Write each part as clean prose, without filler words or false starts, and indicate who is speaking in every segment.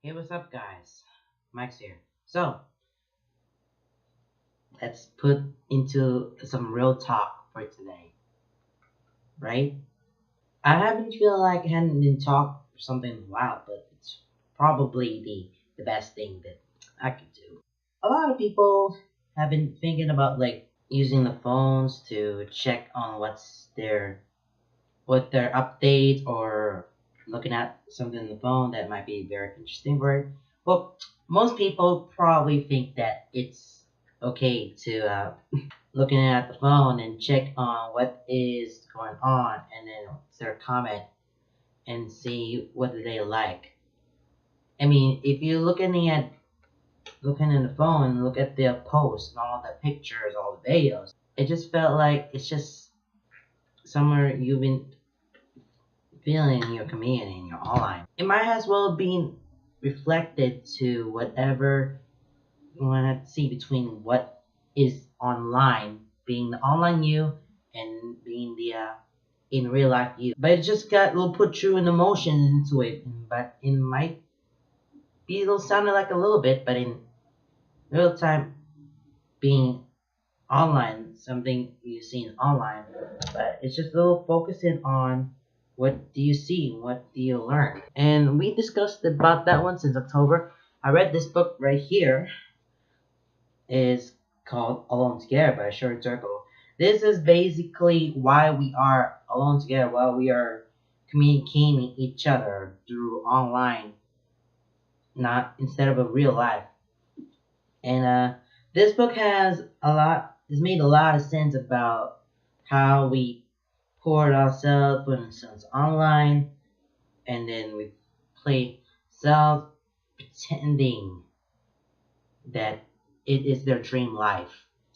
Speaker 1: Hey, what's up, guys? Max here. So, let's put into some real talk for today, right? I haven't feel like I hadn't been talked for something in a while, but it's probably the best thing that I could do. A lot of people have been thinking about like using the phones to check on what their updates or looking at something on the phone that might be very interesting for it. Well, most people probably think that it's okay to looking at the phone and check on what is going on and then their comment and see what do they like. I mean, if you're looking in the phone and look at their posts and all the pictures, all the videos, it just felt like it's just somewhere you've been feeling in your community in your online. It might as well be reflected to whatever you want to see between what is online, being the online you, and being the in real life you. But it just got a little put you in emotion into it. But it might be a little sounded like a little bit, but in real time, being online, something you see in online, but it's just a little focusing on what do you see, what do you learn. And we discussed about that one since October. I read this book right here. Is called Alone Together by Short Circle. This is basically why we are alone together, why we are communicating each other through online, not instead of a real life. And this book has made a lot of sense about how we put ourselves online, and then we play self pretending that it is their dream life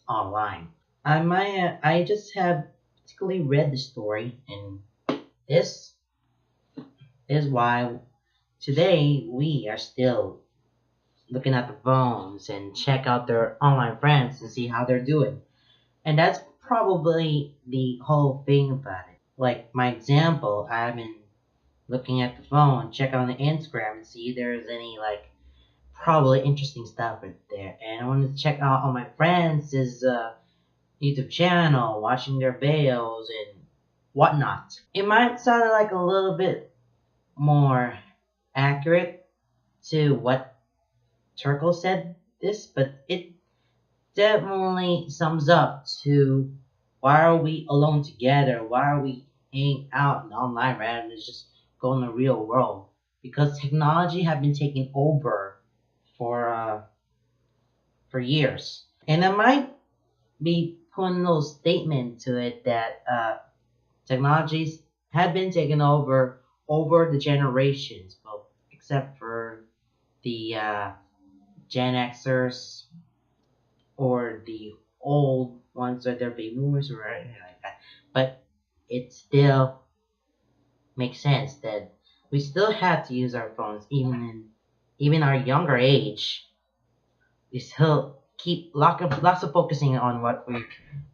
Speaker 1: online. I just have particularly read the story, and this is why today we are still looking at the phones and check out their online friends to see how they're doing. And that's probably the whole thing about it. Like my example, I've been looking at the phone, check on the Instagram and see if there's any like probably interesting stuff right there. And I wanted to check out all my friends' YouTube channel, watching their videos and whatnot. It might sound like a little bit more accurate to what Turkle said this, but it definitely sums up to why are we alone together? Why are we hanging out online rather than just go in the real world? Because technology have been taking over for uh, for years, and I might be putting a little statement to it that technologies have been taken over the generations, well, except for the Gen Xers or the old ones that they're baby boomers or anything like that. But it still makes sense that we still have to use our phones even our younger age. We still keep lots of focusing on what we're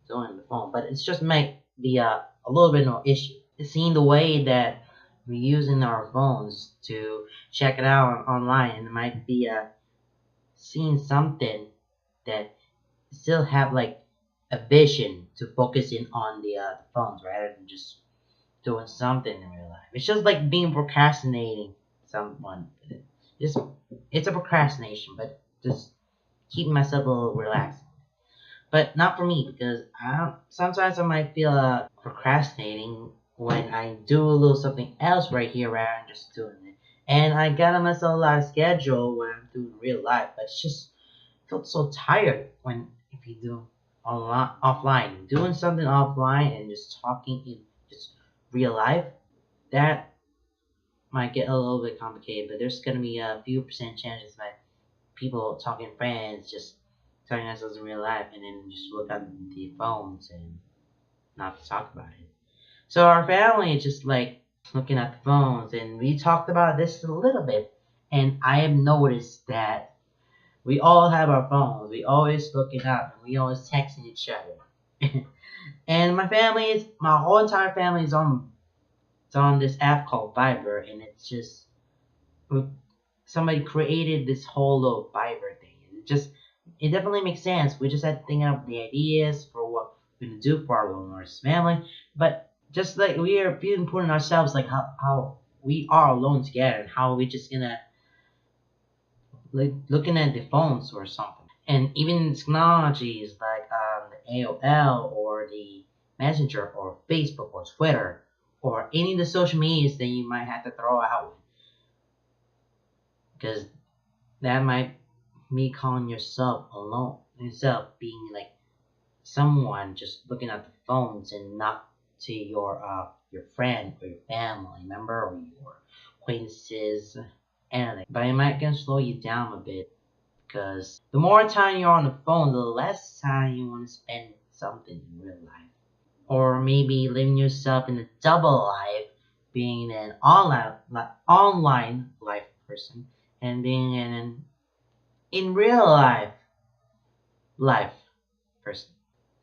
Speaker 1: doing on the phone, but it's just might be a little bit no issue. Seeing the way that we're using our phones to check it out online, and it might be seeing something that still have like a vision to focus in on the phones rather than just doing something in real life. It's just like being procrastinating someone. Just it's a procrastination, but just keeping myself a little relaxed. But not for me because sometimes I might feel procrastinating when I do a little something else right here rather than just doing it. And I got myself a lot of schedule when I'm doing real life, but it's just I felt so tired when if you do online offline doing something offline and just talking in just real life that might get a little bit complicated. But there's gonna be a few percent chances that people talking friends just telling ourselves in real life and then just look at the phones and not talk about it. So our family is just like looking at the phones, and we talked about this a little bit, and I have noticed that we all have our phones. We always looking up, and we always texting each other. And my whole entire family is on this app called Viber, and it's just we somebody created this whole little Fiverr thing. It definitely makes sense. We just had to think up the ideas for what we're gonna do for our loneliness family. But just like we are being putting ourselves like how we are alone together and how we just gonna like looking at the phones or something. And even technologies like the AOL or the Messenger or Facebook or Twitter or any of the social medias that you might have to throw out because that might be calling yourself alone, yourself being like someone just looking at the phones and not to your friend or your family member or your acquaintances, anything. But it might can slow you down a bit because the more time you're on the phone, the less time you want to spend something in real life. Or maybe living yourself in a double life, being an online life person and being an in real life person.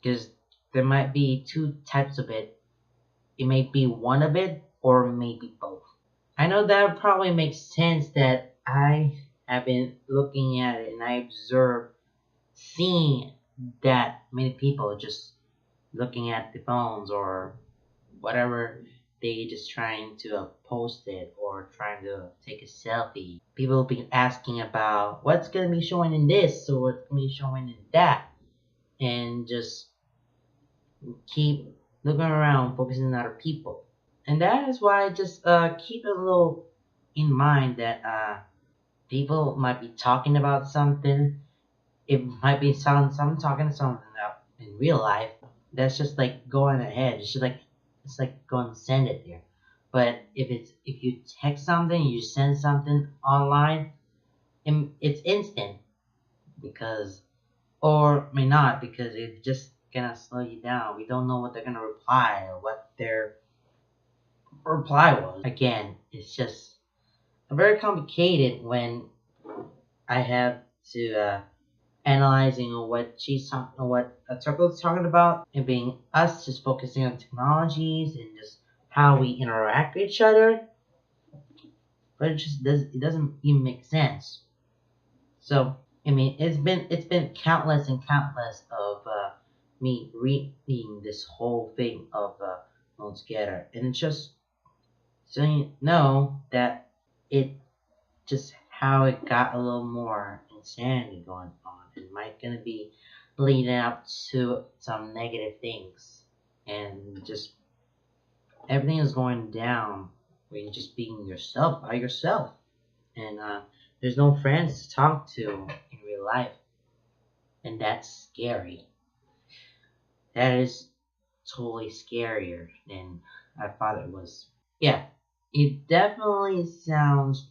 Speaker 1: Because there might be two types of it. It may be one of it or maybe both. I know that probably makes sense that I have been looking at it and I observe seeing that many people just looking at the phones or whatever they just trying to post it or trying to take a selfie. People be asking about what's gonna be showing in this or what's gonna be showing in that, and just keep looking around, focusing on other people. And that is why I just keep a little in mind that people might be talking about something. It might be some talking to something up in real life. That's just like going ahead. It's like go and send it there. But if you text something, you send something online, and it's instant because or may not because it's just gonna slow you down. We don't know what they're gonna reply or what their reply was. Again, it's just very complicated when I have to analyzing on what she's talking, what Turkle's talking about, and being us just focusing on technologies and just how we interact with each other. But it doesn't even make sense. So I mean, it's been countless and countless of me reading this whole thing of Lone Together, and it's just so you know that it just how it got a little more insanity going on. It might gonna be leading up to some negative things, and just everything is going down when you're just being yourself by yourself, and there's no friends to talk to in real life, and that's scary. That is totally scarier than I thought it was. Yeah, it definitely sounds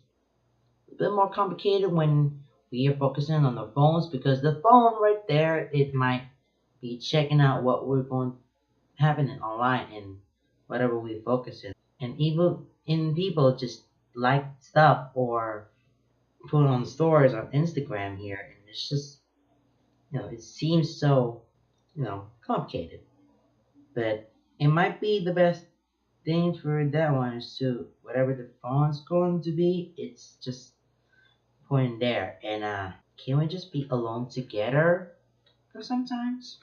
Speaker 1: a bit more complicated when we are focusing on the phones because the phone right there, it might be checking out what we're going happening online and whatever we focus in. And even in people just like stuff or put on stories on Instagram here, and it's just it seems so complicated. But it might be the best thing for that one is to whatever the phone's going to be, it's just point there. And can we just be alone together for sometimes?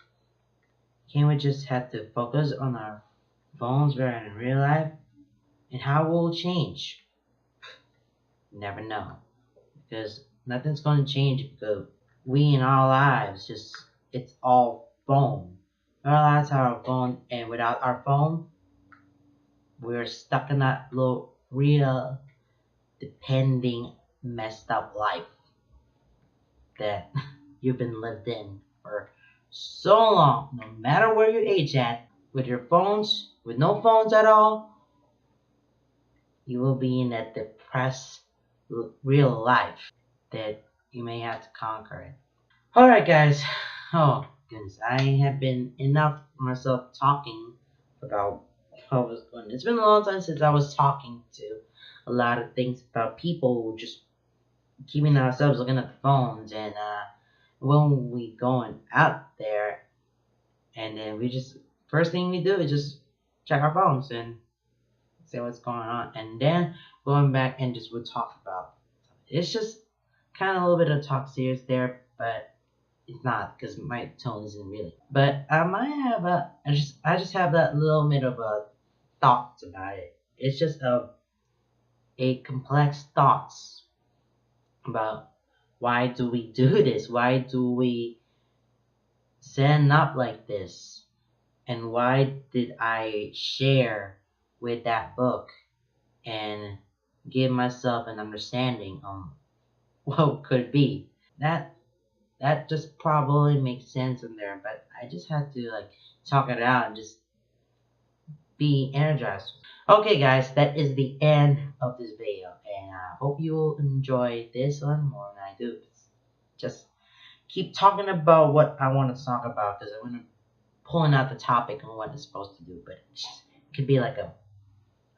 Speaker 1: Can we just have to focus on our phones rather in real life? And how will it change? Never know. Because nothing's going to change because we in our lives just it's all phone. Our lives are our phone, and without our phone, we're stuck in that little real depending messed up life that you've been lived in for so long, no matter where you age at, with your phones, with no phones at all, you will be in that depressed real life that you may have to conquer it. Alright guys, oh goodness, I have been enough myself talking about how I was going. It's been a long time since I was talking to a lot of things about people just keeping ourselves looking at the phones and when we going out there and then we just first thing we do is just check our phones and see what's going on and then going back and just we'll talk about something. It's just kind of a little bit of talk serious there, but it's not because my tone isn't really. But I might have I just have that little bit of a thoughts about it. It's just a complex thoughts about why do we do this? Why do we stand up like this? And why did I share with that book and give myself an understanding on what could be? That that just probably makes sense in there, but I just had to like talk it out and just be energized. Okay, guys, that is the end of this video, and I hope you will enjoy this one more than I do. Just keep talking about what I want to talk about because I'm gonna pulling out the topic and what it's supposed to do, but it could be like a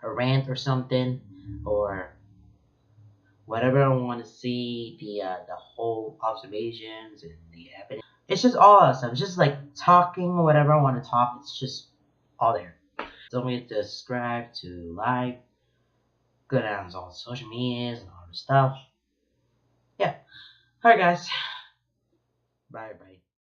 Speaker 1: rant or something, or whatever I want to see, the whole observations and the evidence. It's just all that stuff. It's just like talking whatever I want to talk. It's just all there. Don't forget to subscribe, to like, go down on social medias and all the stuff. Yeah. Alright guys. Bye everybody.